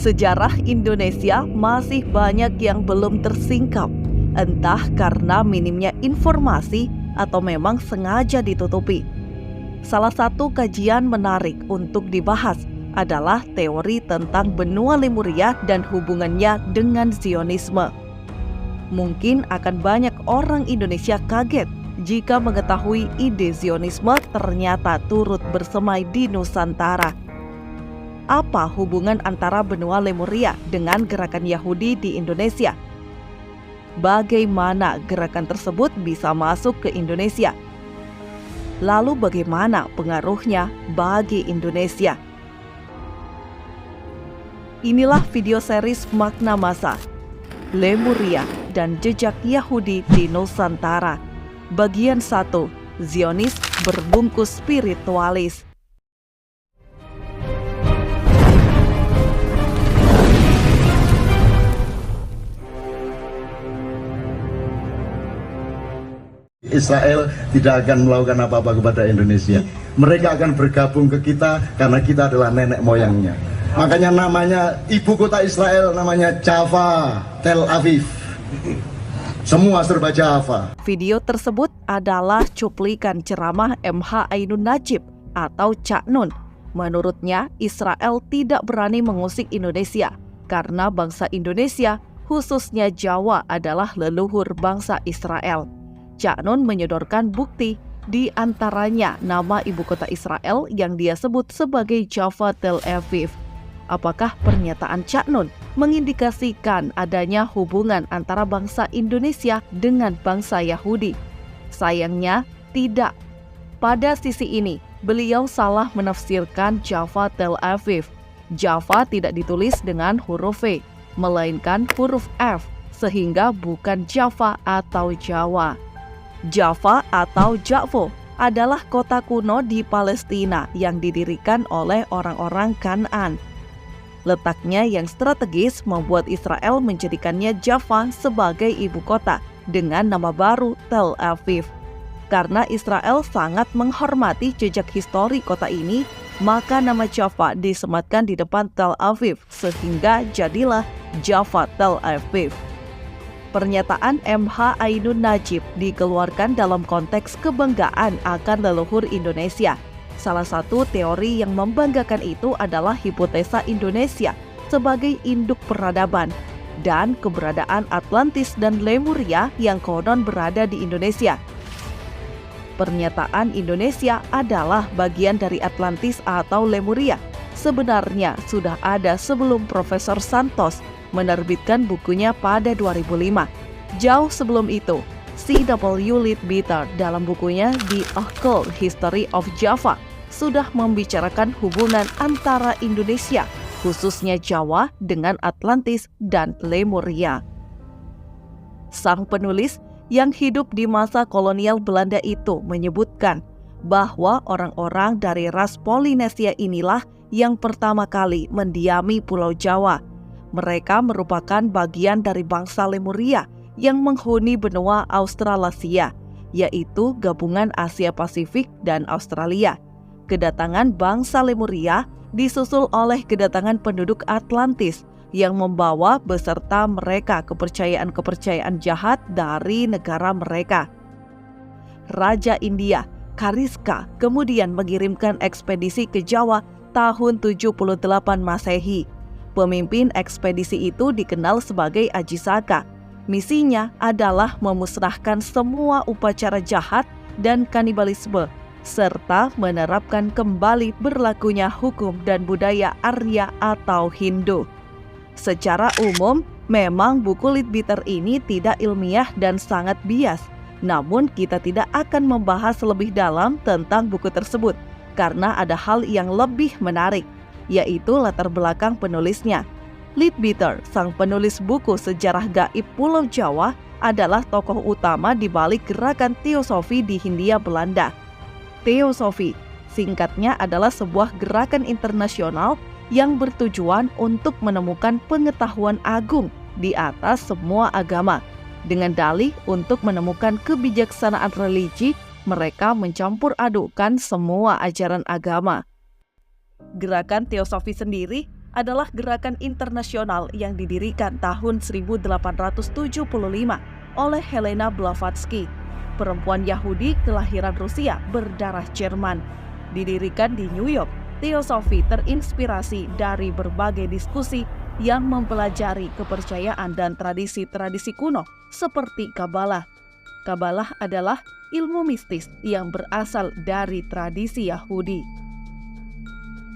Sejarah Indonesia masih banyak yang belum tersingkap, entah karena minimnya informasi atau memang sengaja ditutupi. Salah satu kajian menarik untuk dibahas adalah teori tentang benua Lemuria dan hubungannya dengan Zionisme. Mungkin akan banyak orang Indonesia kaget jika mengetahui ide Zionisme ternyata turut bersemai di Nusantara. Apa hubungan antara benua Lemuria dengan gerakan Yahudi di Indonesia? Bagaimana gerakan tersebut bisa masuk ke Indonesia? Lalu bagaimana pengaruhnya bagi Indonesia? Inilah video series Makna Masa, Lemuria dan Jejak Yahudi di Nusantara. Bagian 1, Zionis berbungkus spiritualis. Israel tidak akan melakukan apa-apa kepada Indonesia. Mereka akan bergabung ke kita karena kita adalah nenek moyangnya. Makanya namanya ibu kota Israel namanya Jaffa, Tel Aviv. Semua serba Jaffa. Video tersebut adalah cuplikan ceramah MH Ainun Najib atau Cak Nun. Menurutnya, Israel tidak berani mengusik Indonesia karena bangsa Indonesia, khususnya Jawa, adalah leluhur bangsa Israel. Cak Nun menyodorkan bukti, di antaranya nama ibu kota Israel yang dia sebut sebagai Jaffa Tel Aviv. Apakah pernyataan Cak Nun mengindikasikan adanya hubungan antara bangsa Indonesia dengan bangsa Yahudi? Sayangnya tidak. Pada sisi ini, beliau salah menafsirkan Jaffa Tel Aviv. Jaffa tidak ditulis dengan huruf V, melainkan huruf F, sehingga bukan Jaffa atau Jawa. Jaffa atau Jafo adalah kota kuno di Palestina yang didirikan oleh orang-orang Kanaan. Letaknya yang strategis membuat Israel menjadikannya Jaffa sebagai ibu kota dengan nama baru Tel Aviv. Karena Israel sangat menghormati jejak histori kota ini, maka nama Jaffa disematkan di depan Tel Aviv sehingga jadilah Jaffa Tel Aviv. Pernyataan MH Ainun Najib dikeluarkan dalam konteks kebanggaan akan leluhur Indonesia. Salah satu teori yang membanggakan itu adalah hipotesa Indonesia sebagai induk peradaban dan keberadaan Atlantis dan Lemuria yang konon berada di Indonesia. Pernyataan Indonesia adalah bagian dari Atlantis atau Lemuria sebenarnya sudah ada sebelum Profesor Santos menerbitkan bukunya pada 2005. Jauh sebelum itu, C.W. Leadbeater dalam bukunya The Occult History of Jaffa sudah membicarakan hubungan antara Indonesia, khususnya Jawa, dengan Atlantis dan Lemuria. Sang penulis yang hidup di masa kolonial Belanda itu menyebutkan bahwa orang-orang dari ras Polinesia inilah yang pertama kali mendiami Pulau Jawa. Mereka merupakan bagian dari bangsa Lemuria yang menghuni benua Australasia, yaitu gabungan Asia Pasifik dan Australia. Kedatangan bangsa Lemuria disusul oleh kedatangan penduduk Atlantis yang membawa beserta mereka kepercayaan-kepercayaan jahat dari negara mereka. Raja India, Kariska, kemudian mengirimkan ekspedisi ke Jawa tahun 78 Masehi. Pemimpin ekspedisi itu dikenal sebagai Aji Saka. Misinya adalah memusnahkan semua upacara jahat dan kanibalisme, serta menerapkan kembali berlakunya hukum dan budaya Arya atau Hindu. Secara umum, memang buku Leadbeater ini tidak ilmiah dan sangat bias. Namun kita tidak akan membahas lebih dalam tentang buku tersebut, karena ada hal yang lebih menarik, yaitu latar belakang penulisnya. Leadbeater, sang penulis buku sejarah gaib Pulau Jawa, adalah tokoh utama di balik gerakan teosofi di Hindia Belanda. Teosofi, singkatnya, adalah sebuah gerakan internasional yang bertujuan untuk menemukan pengetahuan agung di atas semua agama. Dengan dalih untuk menemukan kebijaksanaan religi, mereka mencampur adukan semua ajaran agama. Gerakan teosofi sendiri adalah gerakan internasional yang didirikan tahun 1875 oleh Helena Blavatsky, perempuan Yahudi kelahiran Rusia berdarah Jerman. Didirikan di New York, teosofi terinspirasi dari berbagai diskusi yang mempelajari kepercayaan dan tradisi-tradisi kuno seperti Kabbalah. Kabbalah adalah ilmu mistis yang berasal dari tradisi Yahudi.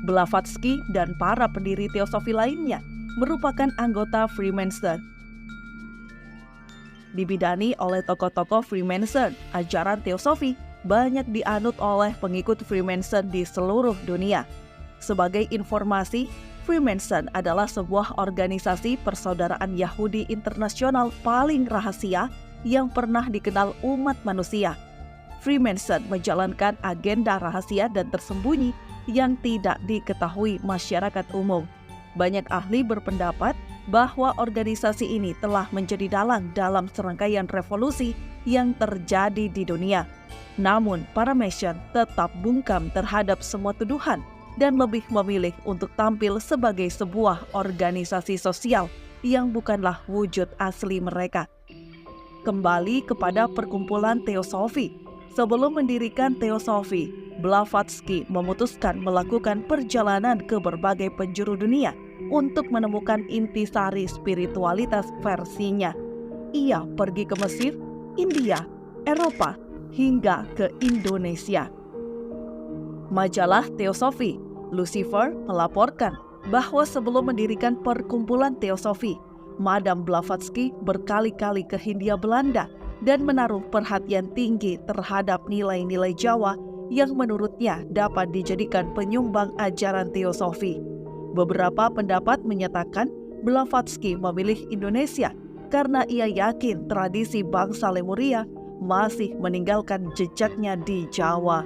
Blavatsky dan para pendiri teosofi lainnya merupakan anggota Freemason. Dibidani oleh tokoh-tokoh Freemason, ajaran teosofi banyak dianut oleh pengikut Freemason di seluruh dunia. Sebagai informasi, Freemason adalah sebuah organisasi persaudaraan Yahudi internasional paling rahasia yang pernah dikenal umat manusia. Freemason menjalankan agenda rahasia dan tersembunyi yang tidak diketahui masyarakat umum. Banyak ahli berpendapat bahwa organisasi ini telah menjadi dalang dalam serangkaian revolusi yang terjadi di dunia. Namun, para Mason tetap bungkam terhadap semua tuduhan dan lebih memilih untuk tampil sebagai sebuah organisasi sosial yang bukanlah wujud asli mereka. Kembali kepada perkumpulan teosofi. Sebelum mendirikan teosofi, Blavatsky memutuskan melakukan perjalanan ke berbagai penjuru dunia untuk menemukan intisari spiritualitas versinya. Ia pergi ke Mesir, India, Eropa, hingga ke Indonesia. Majalah Teosofi, Lucifer, melaporkan bahwa sebelum mendirikan perkumpulan teosofi, Madame Blavatsky berkali-kali ke Hindia Belanda dan menaruh perhatian tinggi terhadap nilai-nilai Jawa yang menurutnya dapat dijadikan penyumbang ajaran teosofi. Beberapa pendapat menyatakan Blavatsky memilih Indonesia karena ia yakin tradisi bangsa Lemuria masih meninggalkan jejaknya di Jawa.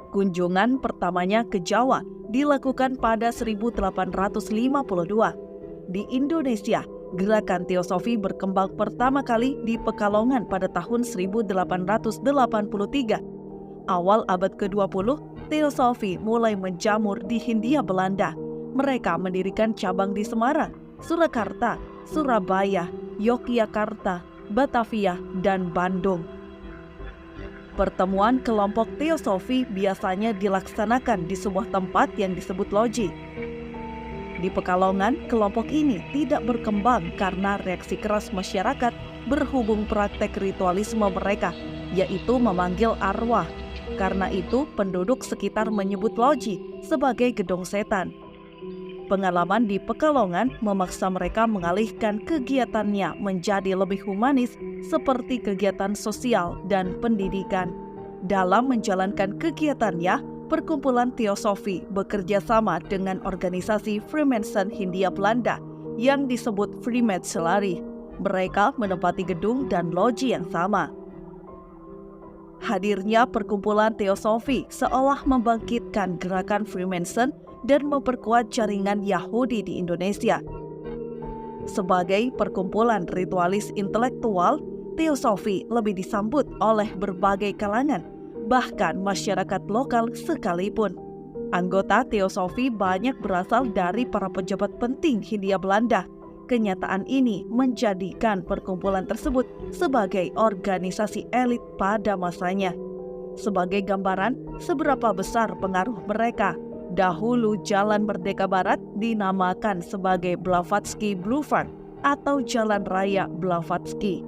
Kunjungan pertamanya ke Jawa dilakukan pada 1852. Di Indonesia, gerakan teosofi berkembang pertama kali di Pekalongan pada tahun 1883. Awal abad ke-20, teosofi mulai menjamur di Hindia Belanda. Mereka mendirikan cabang di Semarang, Surakarta, Surabaya, Yogyakarta, Batavia, dan Bandung. Pertemuan kelompok teosofi biasanya dilaksanakan di sebuah tempat yang disebut loji. Di Pekalongan, kelompok ini tidak berkembang karena reaksi keras masyarakat berhubung praktek ritualisme mereka, yaitu memanggil arwah. Karena itu, penduduk sekitar menyebut loji sebagai gedung setan. Pengalaman di Pekalongan memaksa mereka mengalihkan kegiatannya menjadi lebih humanis seperti kegiatan sosial dan pendidikan. Dalam menjalankan kegiatannya, perkumpulan teosofi bekerja sama dengan organisasi Freemason Hindia Belanda yang disebut Freemasonry. Mereka menempati gedung dan loji yang sama. Hadirnya perkumpulan teosofi seolah membangkitkan gerakan Freemason dan memperkuat jaringan Yahudi di Indonesia. Sebagai perkumpulan ritualis intelektual, teosofi lebih disambut oleh berbagai kalangan, bahkan masyarakat lokal sekalipun. Anggota teosofi banyak berasal dari para pejabat penting Hindia Belanda. Kenyataan ini menjadikan perkumpulan tersebut sebagai organisasi elit pada masanya. Sebagai gambaran seberapa besar pengaruh mereka, dahulu Jalan Merdeka Barat dinamakan sebagai Blavatsky Boulevard atau Jalan Raya Blavatsky.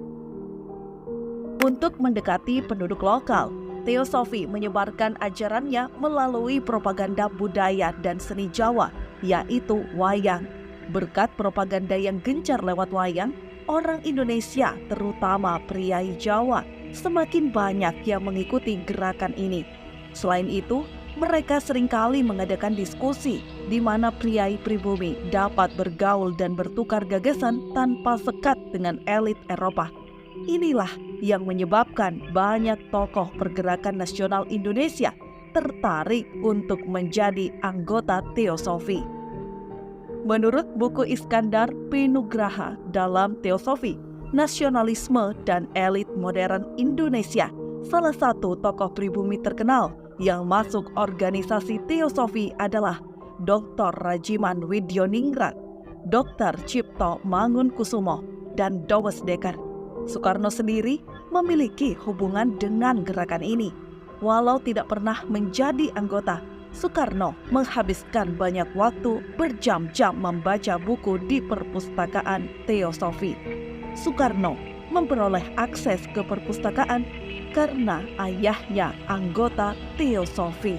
Untuk mendekati penduduk lokal, teosofi menyebarkan ajarannya melalui propaganda budaya dan seni Jawa, yaitu wayang. Berkat propaganda yang gencar lewat wayang, orang Indonesia, terutama priai Jawa, semakin banyak yang mengikuti gerakan ini. Selain itu, mereka seringkali mengadakan diskusi di mana priai pribumi dapat bergaul dan bertukar gagasan tanpa sekat dengan elit Eropa. Inilah yang menyebabkan banyak tokoh pergerakan nasional Indonesia tertarik untuk menjadi anggota teosofi. Menurut buku Iskandar P. Nugraha dalam Teosofi, Nasionalisme dan Elit Modern Indonesia, salah satu tokoh pribumi terkenal yang masuk organisasi teosofi adalah Dr. Rajiman Widyoningrat, Dr. Cipto Mangunkusumo, dan Dowes Dekker. Soekarno sendiri memiliki hubungan dengan gerakan ini. Walau tidak pernah menjadi anggota, Soekarno menghabiskan banyak waktu berjam-jam membaca buku di perpustakaan Theosophy. Soekarno memperoleh akses ke perpustakaan karena ayahnya anggota Theosophy.